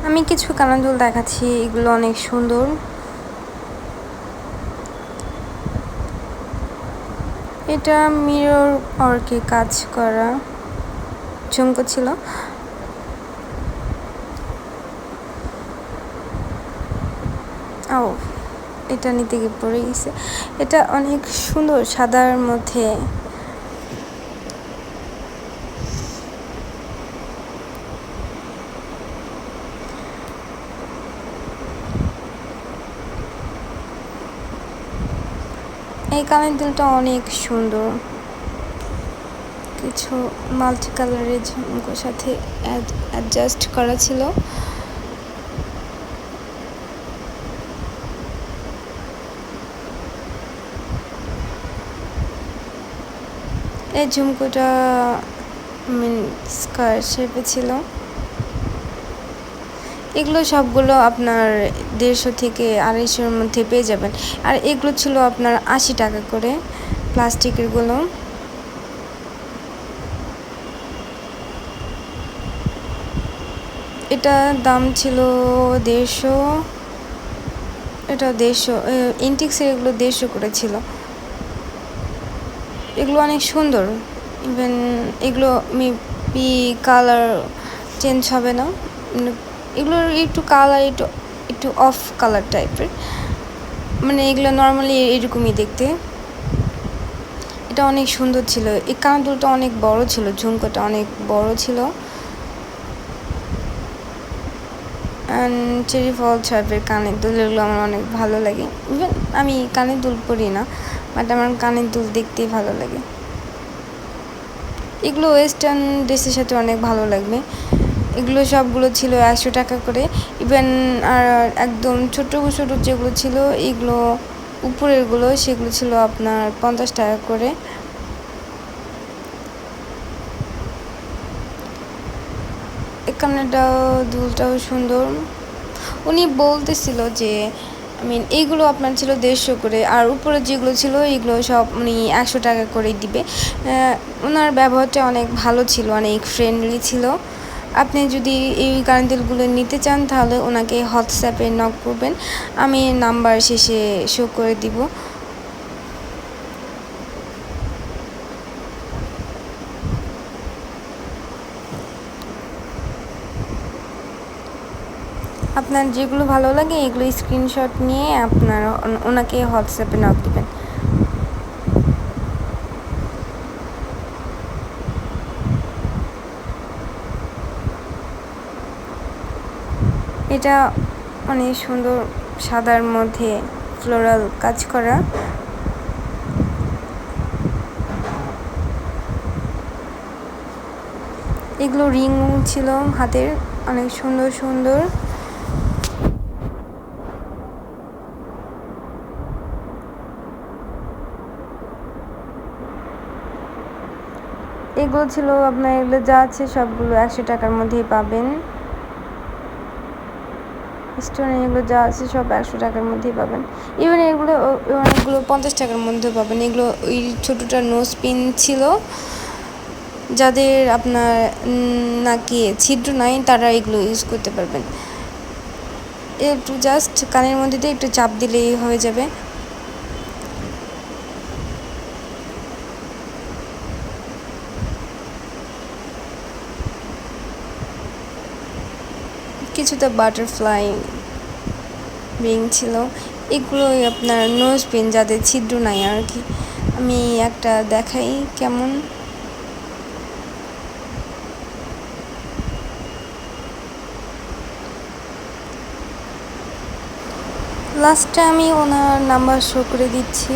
আমি কিছু কানের দুল দেখাচ্ছি, এগুলো অনেক সুন্দর। এটা মিরর ওয়ার্কে কাজ করা ঝুমকো ছিল। ও, এটা নিতে গিয়ে পড়ে গেছে। এটা অনেক সুন্দর, সাদার মধ্যে। এই কানের দুলটা অনেক সুন্দর, কিছু মাল্টি কালারের ঝুমকোর সাথে অ্যাডজাস্ট করা ছিল। এই ঝুমকোটা স্কয়ার শেপে ছিল। এগুলো সবগুলো আপনার 150 থেকে 250-র মধ্যে পেয়ে যাবেন। আর এগুলো ছিল আপনার 80 টাকা করে, প্লাস্টিকেরগুলো। এটা দাম ছিল 150। এটা 150, ইন্টিক্সের এগুলো 150 করে ছিল। এগুলো অনেক সুন্দর। ইভেন এগুলো মেবি কালার চেঞ্জ হবে না। এগুলোর একটু কালার একটু অফ কালার টাইপের, মানে এগুলো নর্মালি এরকমই দেখতে। এটা অনেক সুন্দর ছিল। এই কানের দুলটা অনেক বড় ছিল, ঝুমকোটা অনেক বড় ছিল। চেরি ফল টাইপের কানের দুল, এগুলো আমার অনেক ভালো লাগে। ইভেন আমি কানের দুল পরি না, বাট আমার কানের দুল দেখতেই ভালো লাগে। এগুলো ওয়েস্টার্ন ড্রেসের সাথে অনেক ভালো লাগবে। এগুলো সবগুলো ছিল 100 টাকা করে। ইভেন আর একদম ছোটো ছোটো যেগুলো ছিল, এগুলো উপরেরগুলো, সেগুলো ছিল আপনার 50 টাকা করে। এই কানেরটাও দুলটাও সুন্দর। উনি বলতেছিল যে এইগুলো আপনার ছিল 150 করে, আর উপরে যেগুলো ছিল এগুলো সব উনি 100 টাকা করে দিবে। ওনার ব্যবহারটা অনেক ভালো ছিল, অনেক ফ্রেন্ডলি ছিল। আপনি যদি এই কানের দুলগুলো নিতে চান তাহলে ওনাকে হোয়াটসঅ্যাপে নক করবেন, আমি নাম্বার শেষে শো করে দিব। আপনার যেগুলো ভালো লাগে এগুলো স্ক্রিনশট নিয়ে আপনার ওনাকে হোয়াটসঅ্যাপে নক দিবেন। এটা অনেক সুন্দর, সাদার মধ্যে ফ্লোরাল কাজ করা। এগুলো রিং ছিল হাতের, অনেক সুন্দর সুন্দর। এগুলো ছিল আপনার, এগুলো যা আছে সবগুলো 100 টাকার মধ্যেই পাবেন। স্টোনে এগুলো যা আছে সব 100 টাকার মধ্যেই পাবেন। ইভেন এগুলো অনেকগুলো 50 টাকার মধ্যেও পাবেন। এগুলো ওই ছোটোটা নোজ পিন ছিল, যাদের আপনার নাকি ছিদ্র নাই তারা এগুলো ইউজ করতে পারবেন। একটু জাস্ট কানের মধ্যে দিয়ে একটু চাপ দিলেই হয়ে যাবে। কিছুটা বাটারফ্লাই রিং ছিল। এগুলোই আপনার নোজ পিন, যাদের ছিদ্র নাই আর কি। আমি একটা দেখাই কেমন। লাস্টে আমি ওনার নাম্বার শো করে দিচ্ছি।